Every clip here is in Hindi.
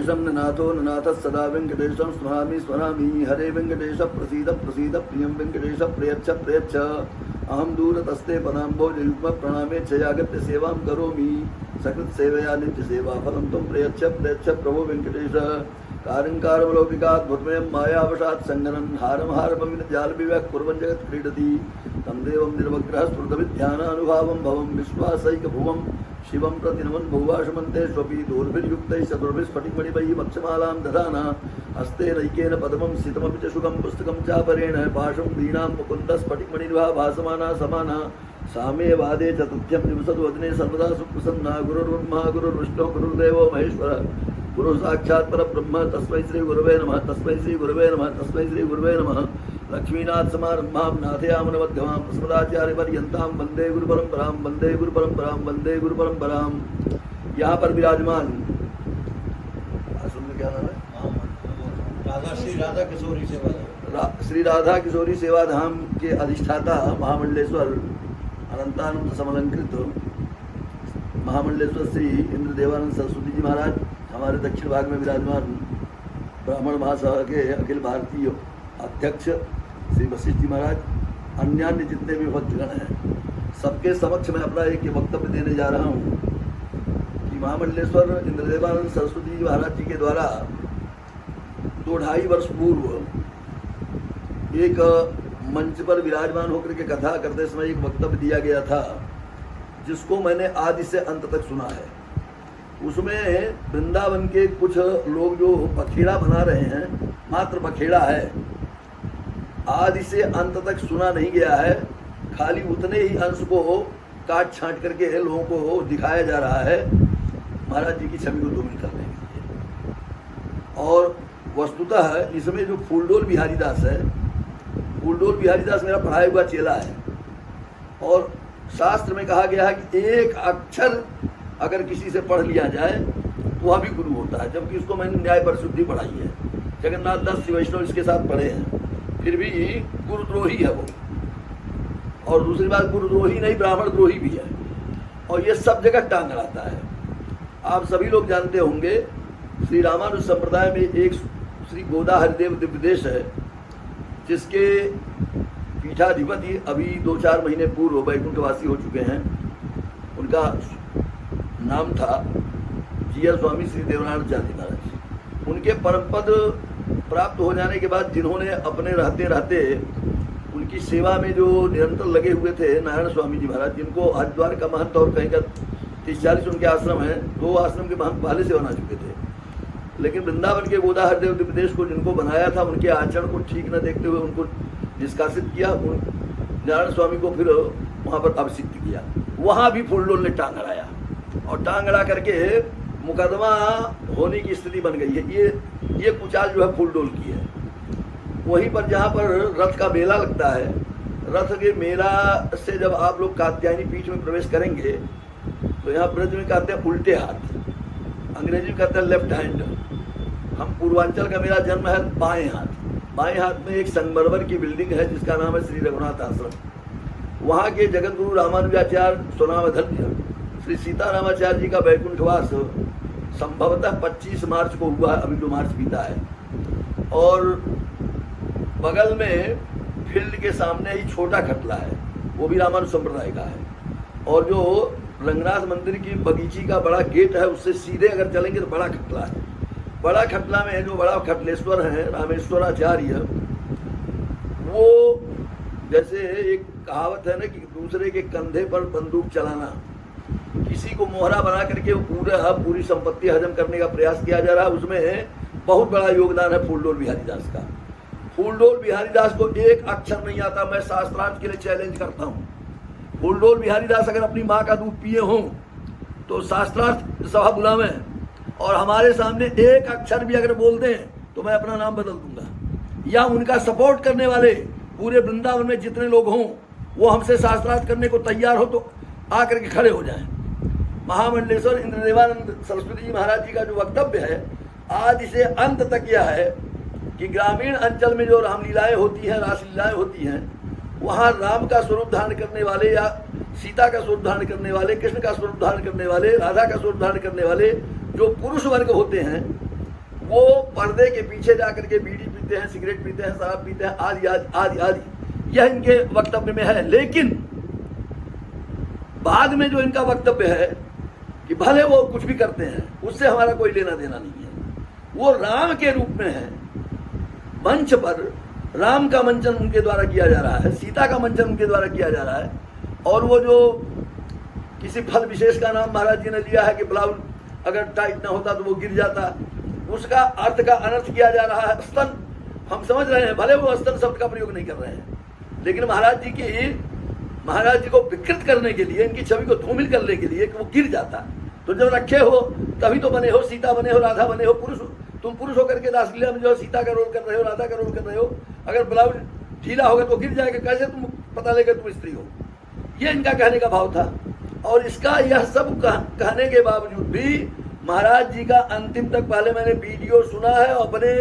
वेङ्कटेशं ननाथो ननाथः सदा वेङ्कटेशं स्मरामि स्मरामि। हरे वेङ्कटेश प्रसीद प्रसीद प्रियं वेङ्कटेश प्रयच्छ प्रयच्छ। अहं दूरतस्ते पदाम्भोजयुग्म प्रणामे जयागत्य सेवां करोमि। सकृत सेवया नित्य सेवा फलं त्वं प्रयच्छ प्रयच्छ प्रभो वेङ्कटेश। कारङ्कारवलौकिकाद्भुतमयं मायावशात् सङ्गनं हारं हारममिन जालविवः कुर्वन् जगत् क्रीडति। तं देवं निर्वग्रह स्फुरदविध्यानानुभावं भवं विश्वासैकभुवं शिवं प्रतिनमन् बहुभाषमन्ते स्वपि दोर्भिर्युक्तैः चतुर्भिस्फटिकमणिभैः वक्षमालां दधाना। हस्तेनैकेन पद्मं स्थितमपि च शुकं पुस्तकं चापरेण पाशं वीणां मुकुन्दः स्फटिकमणिनिभा भासमाना समाना। सामे वादे चतुर्थ्यं निवसतु वदने सर्वदा सुप्रसन्ना। गुरुर्ब्रह्मा गुरुर्विष्णुः गुरुर्देवो महेश्वरः गुरु साक्षात् परब्रह्म तस्मै श्री गुरवे नमः तस्मै श्री गुरवे नमः तस्मै श्री गुरवे नमः। लक्ष्मीनाथ समारंभां नाथयामनमध्यमां अस्मदाचार्यपर्यन्तां वन्दे गुरुपरम्परां वन्दे गुरुपरम्परां वन्दे गुरुपरम्परां। यहाँ पर विराजमान क्या नाम है? श्री राधा किशोरी सेवाधाम श्री राधा किशोरी सेवाधाम के अधिष्ठाता महामंडलेश्वर अनंतानंद समलंकृत महामंडलेश्वर श्री इंद्रदेवानंद सरस्वती जी महाराज हमारे दक्षिण भाग में विराजमान ब्राह्मण महासभा के अखिल भारतीय अध्यक्ष श्री वशिष्ठ जी महाराज, अन्य जितने भी भक्तगण हैं, सबके समक्ष मैं अपना एक वक्तव्य देने जा रहा हूँ कि महामंडलेश्वर इंद्रदेवानंद सरस्वती जी महाराज जी के द्वारा 2-2.5 वर्ष पूर्व एक मंच पर विराजमान होकर के कथा करते समय एक वक्तव्य दिया गया था, जिसको मैंने आदि से अंत तक सुना है। उसमें वृंदावन के कुछ लोग जो बखेड़ा बना रहे हैं, मात्र बखेड़ा है, आदि से अंत तक सुना नहीं गया है, खाली उतने ही अंश को काट छांट करके लोगों को दिखाया जा रहा है महाराज जी की छवि को धूमिल करने के लिए। और वस्तुतः इसमें जो फूलडोल बिहारी दास है, फूलडोल बिहारी दास मेरा पढ़ाया हुआ चेला है, और शास्त्र में कहा गया है कि एक अक्षर अगर किसी से पढ़ लिया जाए तो वह भी गुरु होता है, जबकि उसको मैंने न्याय परिशुद्धि पढ़ाई है। जगन्नाथ दास श्री वैष्णव इसके साथ पढ़े हैं, फिर भी गुरुद्रोही है वो। और दूसरी बात, गुरुद्रोही नहीं ब्राह्मण द्रोही भी है, और ये सब जगह टांग रहता है। आप सभी लोग जानते होंगे श्री रामानुज संप्रदाय में एक श्री गोदा हरिदेव दिव्यदेश है, जिसके पीठाधिपति अभी 2-4 महीने पूर्व वैकुंठवासी हो चुके हैं। उनका नाम था जिया स्वामी श्री देवनारायण महाराज। उनके परम पद प्राप्त हो जाने के बाद जिन्होंने अपने रहते रहते उनकी सेवा में जो निरंतर लगे हुए थे नारायण स्वामी जी महाराज, जिनको हरिद्वार का महंत और कहीं का 30-40 उनके आश्रम हैं, 2 आश्रम के महंत पहले से बना चुके थे, लेकिन वृंदावन के गोदा हरिदेव दिव्यदेश को जिनको बनाया था, उनके आचरण को ठीक न देखते हुए उनको निष्कासित किया। नारायण स्वामी को फिर वहाँ पर अभिषिक्त किया। वहाँ भी फूलडोल ने टांग अड़ाया, और टांग अड़ा करके मुकदमा होने की स्थिति बन गई है। ये कुचाल जो है फूलडोल की है। वहीं पर जहाँ पर रथ का मेला लगता है, रथ के मेला से जब आप लोग कात्यायनी पीठ में प्रवेश करेंगे तो यहाँ ब्रज में कहते हैं उल्टे हाथ, अंग्रेजी में कहते हैं लेफ्ट हैंड। हम पूर्वांचल का मेरा जन्म है बाएं हाथ। बाएं हाथ में एक संगमरमर की बिल्डिंग है जिसका नाम है श्री रघुनाथ आश्रम। वहाँ के जगत गुरु रामानुजाचार्य स्वनामधन्य श्री सीतारामाचार्य जी का वैकुंठवास संभवतः 25 मार्च को हुआ है, अभी 2 मार्च बीता है। और बगल में फील्ड के सामने ही छोटा खटला है, वो भी रामानुज संप्रदाय का है। और जो रंगनाथ मंदिर की बगीची का बड़ा गेट है, उससे सीधे अगर चलेंगे तो बड़ा खटला है। बड़ा खटला में जो बड़ा खटलेश्वर है रामेश्वराचार्य, वो जैसे एक कहावत है ना कि दूसरे के कंधे पर बंदूक चलाना, किसी को मोहरा बना करके पूरी संपत्ति हजम करने का प्रयास किया जा रहा है। उसमें बहुत बड़ा योगदान है फूलडोल बिहारी दास का। फूलडोल बिहारी दास को एक अक्षर नहीं आता, मैं शास्त्रार्थ के लिए चैलेंज करता हूँ। फूलडोल बिहारी दास अगर अपनी माँ का दूध पिए हों तो शास्त्रार्थ सभा बुलावें, और हमारे सामने एक अक्षर भी अगर बोल दें तो मैं अपना नाम बदल दूंगा। या उनका सपोर्ट करने वाले पूरे वृंदावन में जितने लोग हों, वो हमसे शास्त्रार्थ करने को तैयार हो तो आकर के खड़े हो जाएं। महामंडलेश्वर इंद्रदेवानंद सरस्वती जी महाराज जी का जो वक्तव्य है आदि से अंत तक यह है कि ग्रामीण अंचल में जो रामलीलाएं होती हैं, रासलीलाएं होती हैं, वहाँ राम का स्वरूप धारण करने वाले या सीता का स्वरूप धारण करने वाले, कृष्ण का स्वरूप धारण करने वाले, राधा का स्वरूप धारण करने वाले जो पुरुष वर्ग होते हैं, वो पर्दे के पीछे जाकर के बीड़ी पीते हैं, सिगरेट पीते हैं, शराब पीते हैं, आदि आदि आदि आदि, यह इनके वक्तव्य में है। लेकिन बाद में जो इनका वक्तव्य है कि भले वो कुछ भी करते हैं, उससे हमारा कोई लेना देना नहीं है, वो राम के रूप में है। मंच पर राम का मंचन उनके द्वारा किया जा रहा है, सीता का मंचन उनके द्वारा किया जा रहा है। और वो जो किसी फल विशेष का नाम महाराज जी ने लिया है कि ब्लाउज अगर टाइट ना होता तो वो गिर जाता, उसका अर्थ का अनर्थ किया जा रहा है। स्तन हम समझ रहे हैं, भले वो स्तन शब्द का प्रयोग नहीं कर रहे हैं, लेकिन महाराज जी को विकृत करने के लिए, इनकी छवि को धूमिल करने के लिए कि वो गिर जाता। तो जब रखे हो तभी तो बने हो, सीता बने हो, राधा बने हो, पुरुष तुम पुरुष होकर के रासलीला में जो सीता का रोल कर रहे हो, राधा का रोल कर रहे हो, अगर ब्लाउज ढीला होगा तो गिर जाएगा, कैसे तुम पता लेगा तुम स्त्री हो। ये इनका कहने का भाव था। और इसका यह सब कहने के बावजूद भी महाराज जी का अंतिम तक, पहले मैंने वीडियो सुना है और अपने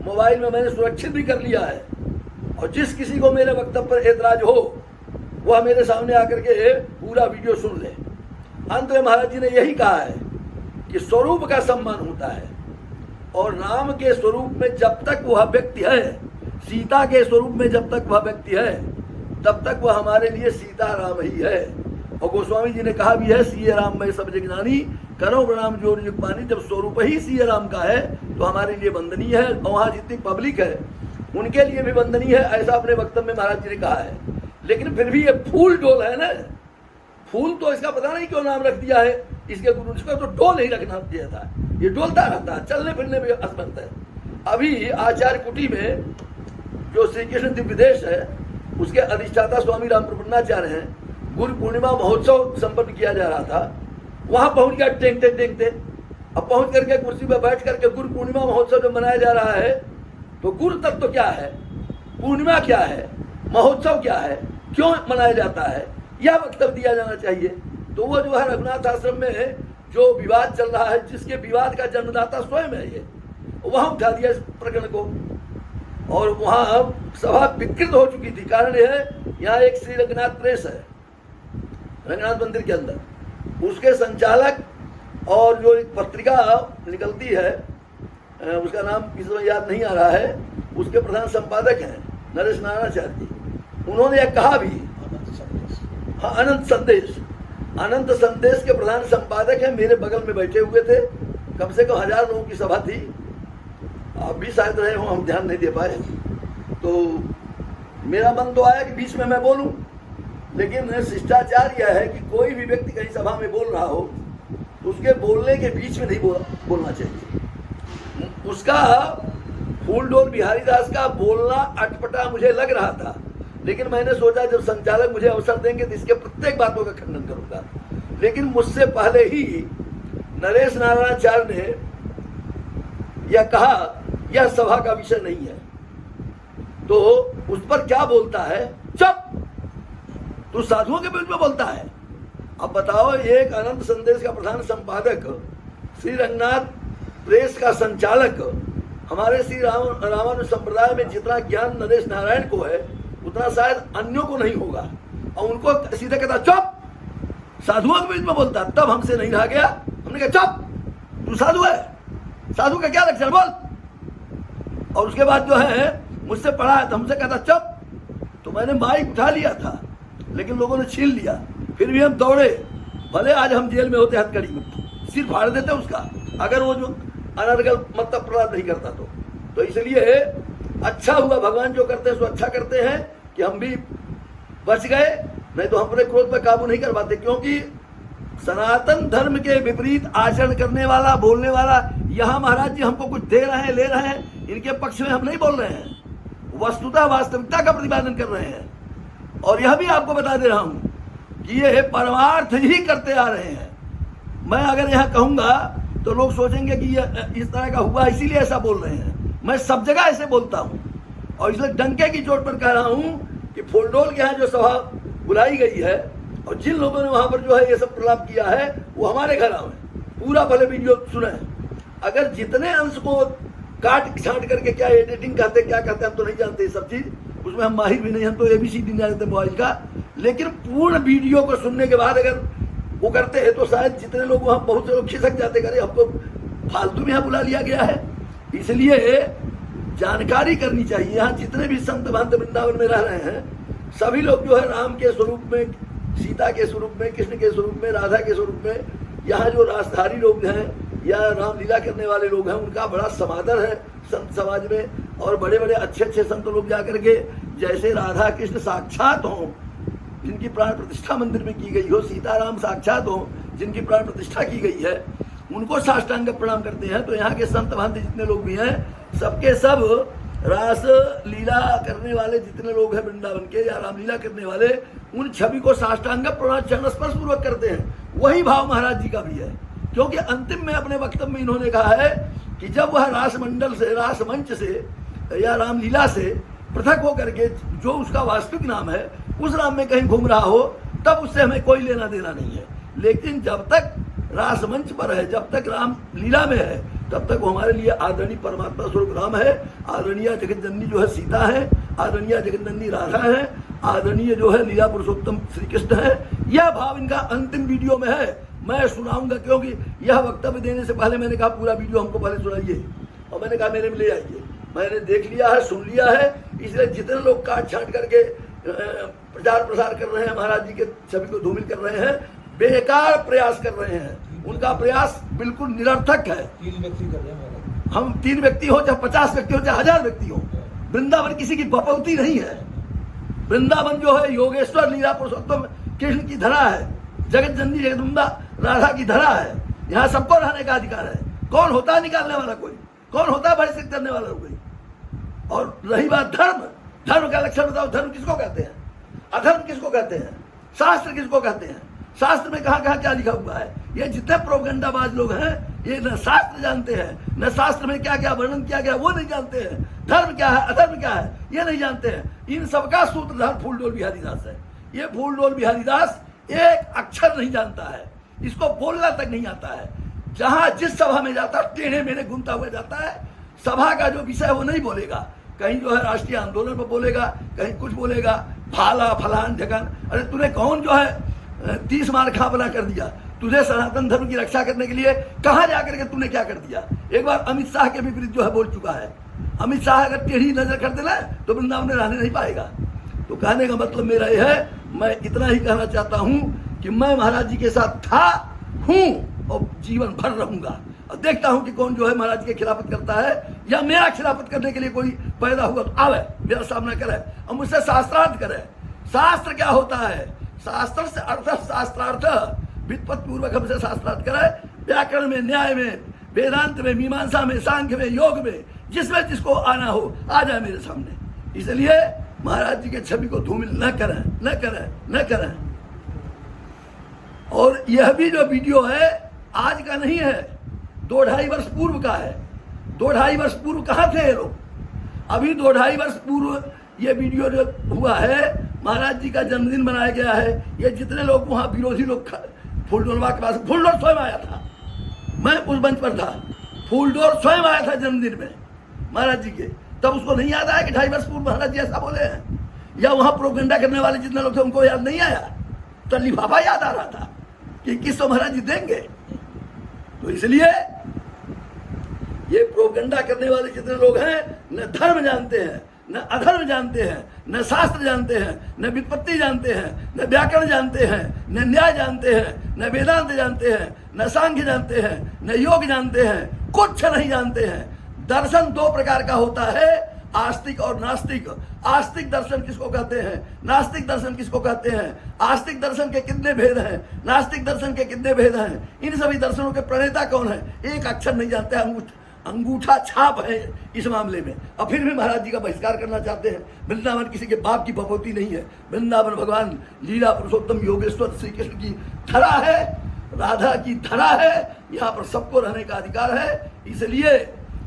मोबाइल में मैंने सुरक्षित भी कर लिया है, और जिस किसी को मेरे वक्तव्य पर एतराज हो वह मेरे सामने आकर के पूरा वीडियो सुन ले। अंत में महाराज जी ने यही कहा है कि स्वरूप का सम्मान होता है, और राम के स्वरूप में जब तक वह व्यक्ति है, सीता के स्वरूप में जब तक वह व्यक्ति है, तब तक वह हमारे लिए सीता राम ही है। और गोस्वामी जी ने कहा भी है, सीए राम में सब जग जानी, करो प्रणाम जोर जुग पानी। जब स्वरूप ही सीए राम का है तो हमारे लिए वंदनीय है, और वहाँ जितनी पब्लिक है उनके लिए भी वंदनीय है, ऐसा अपने वक्तव्य में महाराज जी ने कहा है। लेकिन फिर भी ये फूल डोल है ना, फूल तो इसका पता नहीं क्यों नाम रख दिया है इसके गुरु, इसका तो डोल ही रखना दिया था, ये डोलता रहता है, चलने फिरने में असमर्थ है। अभी आचार्य कुटी में जो श्री कृष्ण दिव्य देश है, उसके अधिष्ठाता स्वामी राम प्रपन्नाचार्य हैं, गुरु पूर्णिमा महोत्सव संपन्न किया जा रहा था। वहां पहुंच गया टेंगते, अब पहुंच करके कुर्सी पर बैठ करके गुरु पूर्णिमा महोत्सव जब मनाया जा रहा है तो गुरु तत्व क्या है, पूर्णिमा क्या है, महोत्सव क्या है, क्यों मनाया जाता है, यह वक्तव्य दिया जाना चाहिए। तो वो जो है रघुनाथ आश्रम में जो विवाद चल रहा है, जिसके विवाद का जन्मदाता स्वयं है, ये वहां उठा दिया इस प्रकरण को, और वहां सभा विकृत हो चुकी थी। कारण यह है, यहाँ एक श्री रंगनाथ प्रेस है रंगनाथ मंदिर के अंदर, उसके संचालक और जो एक पत्रिका निकलती है, उसका नाम इस समय याद नहीं आ रहा है, उसके प्रधान संपादक हैं नरेश नारायणाचार्य जी। उन्होंने यह कहा भी, हाँ, अनंत संदेश के प्रधान संपादक हैं, मेरे बगल में बैठे हुए थे, कम से कम 1000 लोगों की सभा थी, आप भी शायद रहे हो, हम ध्यान नहीं दे पाए। तो मेरा मन तो आया कि बीच में मैं बोलूं, लेकिन शिष्टाचार यह है कि कोई भी व्यक्ति कहीं सभा में बोल रहा हो तो उसके बोलने के बीच में नहीं बोलना चाहिए। उसका फूलडोल बिहारी दास का बोलना अटपटा मुझे लग रहा था, लेकिन मैंने सोचा जब संचालक मुझे अवसर देंगे तो इसके प्रत्येक बातों का खंडन करूंगा। लेकिन मुझसे पहले ही नरेश नारायणाचार्य ने यह कहा, यह सभा का विषय नहीं है, तो उस पर क्या बोलता है, चुप, तू साधुओं के बीच में बोलता है। अब बताओ, एक अनंत संदेश का प्रधान संपादक, श्री रंगनाथ प्रेस का संचालक, हमारे श्री रामानुज संप्रदाय में जितना ज्ञान नरेश नारायण को है उतना शायद अन्यों को नहीं होगा, और उनको सीधे कहता चुप, साधुओं के बीच में बोलता। तब हमसे नहीं रहा गया, हमने कहा चुप, तू साधु है, साधु का क्या लक्षण बोल। और उसके बाद जो है मुझसे पढ़ा है तो हमसे कहता चुप। तो मैंने माइक उठा लिया था, लेकिन लोगों ने छीन लिया, फिर भी हम दौड़े, भले आज हम जेल में होते हथकड़ी में, सिर फाड़ देते उसका, अगर वो जो अनर्गल मतलब अपराध नहीं करता तो इसलिए अच्छा हुआ, भगवान जो करते हैं सो अच्छा करते हैं कि हम भी बच गए, नहीं तो हम अपने क्रोध पर काबू नहीं कर पाते। क्योंकि सनातन धर्म के विपरीत आचरण करने वाला, बोलने वाला, यहाँ महाराज जी हमको कुछ दे रहे हैं, ले रहे हैं, इनके पक्ष में हम नहीं बोल रहे हैं, वस्तुतः वास्तविकता का प्रतिपादन कर रहे हैं। और यह भी आपको बता दे रहा हूं कि ये परमार्थ ही करते आ रहे हैं। मैं अगर यहाँ कहूंगा तो लोग सोचेंगे कि ये इस तरह का हुआ इसीलिए ऐसा बोल रहे हैं। मैं सब जगह ऐसे बोलता हूँ, और इसलिए डंके की चोट पर कह रहा हूँ कि फूलडोल के यहाँ जो सभा बुलाई गई है और जिन लोगों ने वहाँ पर जो है ये सब प्रलाप किया है वो हमारे घर आए, पूरा भले वीडियो सुने। अगर जितने अंश को काट छांट करके, क्या एडिटिंग कहते क्या कहते हम तो नहीं जानते, सब चीज़ उसमें हम माहिर भी नहीं, हम तो ABCD नहीं जानते मोबाइल का, लेकिन पूर्ण वीडियो को सुनने के बाद अगर वो करते हैं तो शायद जितने लोग वहाँ, बहुत से लोग खिसक जाते, करे हमको फालतू में यहाँ बुला लिया गया है, इसलिए जानकारी करनी चाहिए। यहाँ जितने भी संत महंत वृंदावन में रह रहे हैं सभी लोग जो है राम के स्वरूप में, सीता के स्वरूप में, कृष्ण के स्वरूप में, राधा के स्वरूप में, यहाँ जो रासधारी लोग हैं या रामलीला करने वाले लोग हैं उनका बड़ा समादर है संत समाज में। और बड़े बड़े अच्छे अच्छे संत लोग जाकर के जैसे राधा कृष्ण साक्षात हों, जिनकी प्राण प्रतिष्ठा मंदिर में की गई हो, सीताराम साक्षात हों जिनकी प्राण प्रतिष्ठा की गई है, उनको साष्टांग प्रणाम करते हैं। तो यहाँ के संत महंत जितने लोग भी हैं सबके सब रास लीला करने वाले जितने लोग हैं वृंदावन के या रामलीला करने वाले, उन छवि को साष्टांग प्रणाम चरण स्पर्श पूर्वक करते हैं। वही भाव महाराज जी का भी है, क्योंकि अंतिम में अपने वक्तव्य में इन्होंने कहा है कि जब वह रास मंडल से, रास मंच से या रामलीला से पृथक होकर के जो उसका वास्तविक नाम है उस नाम में कहीं घूम रहा हो तब उससे हमें कोई लेना देना नहीं है। लेकिन जब तक रास मंच पर है, जब तक राम लीला में है, तब तक वो हमारे लिए आदरणीय परमात्मा स्वरूप राम है, आदरणीय जगतजननी जो है सीता है, आदरणीय जगतजननी राधा है, आदरणीय जो है लीला पुरुषोत्तम श्री कृष्ण है। यह भाव इनका अंतिम वीडियो में है, मैं सुनाऊंगा, क्योंकि यह वक्तव्य देने से पहले मैंने कहा पूरा वीडियो हमको पहले सुनाइए, और मैंने कहा मेरे में ले आइए। मैंने देख लिया है, सुन लिया है, इसलिए जितने लोग काट छाट करके प्रचार प्रसार कर रहे हैं, महाराज जी के छवि को धूमिल कर रहे हैं, बेकार प्रयास कर रहे हैं, उनका प्रयास बिल्कुल निरर्थक है। 3 व्यक्ति कर रहे हैं, हम 3 व्यक्ति हो, चाहे 50 व्यक्ति हो, चाहे 1000 व्यक्ति हो, वृंदावन किसी की बपौती नहीं है। वृंदावन जो है योगेश्वर लीला पुरुषोत्तम कृष्ण की धरा है, जगत जननी जगदम्बा राधा की धरा है। यहाँ सबको रहने का अधिकार है। कौन होता है निकालने वाला? कोई। कौन होता है बहिष्कृत करने वाला? कोई। और रही बात धर्म, धर्म का लक्षण बताओ, धर्म किसको कहते हैं? अधर्म किसको कहते हैं? शास्त्र किसको कहते हैं? शास्त्र में कहाँ कहाँ क्या लिखा हुआ है? ये जितने प्रोपगंडाबाज लोग हैं ये न शास्त्र जानते हैं, न शास्त्र में क्या क्या वर्णन किया गया वो नहीं जानते हैं, धर्म क्या है अधर्म क्या है ये नहीं जानते हैं। इन सबका सूत्रधार फूलडोल बिहारी दास है। ये फूलडोल बिहारी दास एक अक्षर नहीं जानता है, इसको बोलना तक नहीं आता है। जहां जिस सभा में जाता है टेढ़े मेढ़े घूमता हुआ जाता है। सभा का जो विषय है वो नहीं बोलेगा, कहीं जो है राष्ट्रीय आंदोलन पर बोलेगा, कहीं कुछ बोलेगा, भाला फलान ढकान। अरे तूने कौन जो है 30 मार खापला कर दिया? तुझे सनातन धर्म की रक्षा करने के लिए कहां जाकर के तूने क्या कर दिया? एक बार अमित शाह के विपरीत जो है बोल चुका है। अमित शाह अगर टेढ़ी नजर कर देना तो वृंदावन में रहने नहीं पाएगा। तो कहने का मतलब मेरा यह है, मैं इतना ही कहना चाहता हूं कि मैं महाराज जी के साथ था, हूं और जीवन भर रहूंगा। और देखता हूं कि कौन जो है महाराज जी के खिलाफत करता है या मेरा खिलाफत करने के लिए कोई पैदा हुआ तो आवे, मेरा सामना करे और मुझसे शास्त्रार्थ करे। शास्त्र क्या होता है? शास्त्र से अर्थ शास्त्रार्थ, व्युत्पत्ति पूर्वक हमसे शास्त्रार्थ करे। व्याकरण में, न्याय में, वेदांत में, मीमांसा में, सांख्य में, योग में, जिसमें जिसको आना हो आ जाए मेरे सामने। इसलिए महाराज जी के छवि को धूमिल न करें, न करें, न करें। और यह भी जो वीडियो है आज का नहीं है, 2-2.5 वर्ष पूर्व का है। 2-2.5 वर्ष पूर्व कहाँ थे ये लोग? अभी 2-2.5 वर्ष पूर्व ये वीडियो जो हुआ है, महाराज जी का जन्मदिन मनाया गया है। ये जितने लोग वहाँ विरोधी लोग फूलडोलवा के पास, फूलडोल स्वयं आया था, मैं उस मंच पर था, फूलडोल स्वयं आया था जन्मदिन में महाराज जी के। तब उसको नहीं याद आया कि 2.5 वर्ष पूर्व महाराज जी ऐसा बोले हैं? या वहाँ प्रोपेगेंडा करने वाले जितने लोग थे उनको याद नहीं आया? तो लिफाफा याद आ रहा था कि 2100 महाराज जी देंगे। तो इसलिए ये प्रोपेगेंडा करने वाले जितने लोग हैं न धर्म जानते हैं, न अधर्म जानते हैं, न शास्त्र जानते हैं, न व्युत्पत्ति जानते हैं, न व्याकरण जानते हैं, न न्याय जानते हैं, न वेदांत जानते हैं, न सांख्य जानते हैं, न योग जानते हैं, कुछ नहीं जानते हैं। दर्शन 2 प्रकार का होता है, आस्तिक और नास्तिक। आस्तिक दर्शन किसको कहते हैं? नास्तिक दर्शन किसको कहते हैं? आस्तिक दर्शन के कितने भेद हैं? नास्तिक दर्शन के कितने भेद हैं? इन सभी दर्शनों के प्रणेता कौन है? एक अक्षर नहीं जानते, अंगूठा छाप है इस मामले में। और फिर भी महाराज जी का बहिष्कार करना चाहते हैं। वृंदावन किसी के बाप की बपौती नहीं है। वृंदावन भगवान लीला पुरुषोत्तम योगेश्वर श्री कृष्ण की धरा है, राधा की धरा है। यहाँ पर सबको रहने का अधिकार है। इसलिए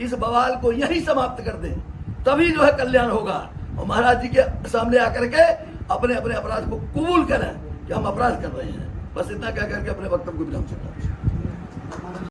इस बवाल को यही समाप्त कर दें, तभी जो है कल्याण होगा। और महाराज जी के सामने आकर के अपने अपने अपराध को कबूल करें कि हम अपराध कर रहे हैं। बस इतना कह करके अपने वक्तव्य को विराम सकता हूं।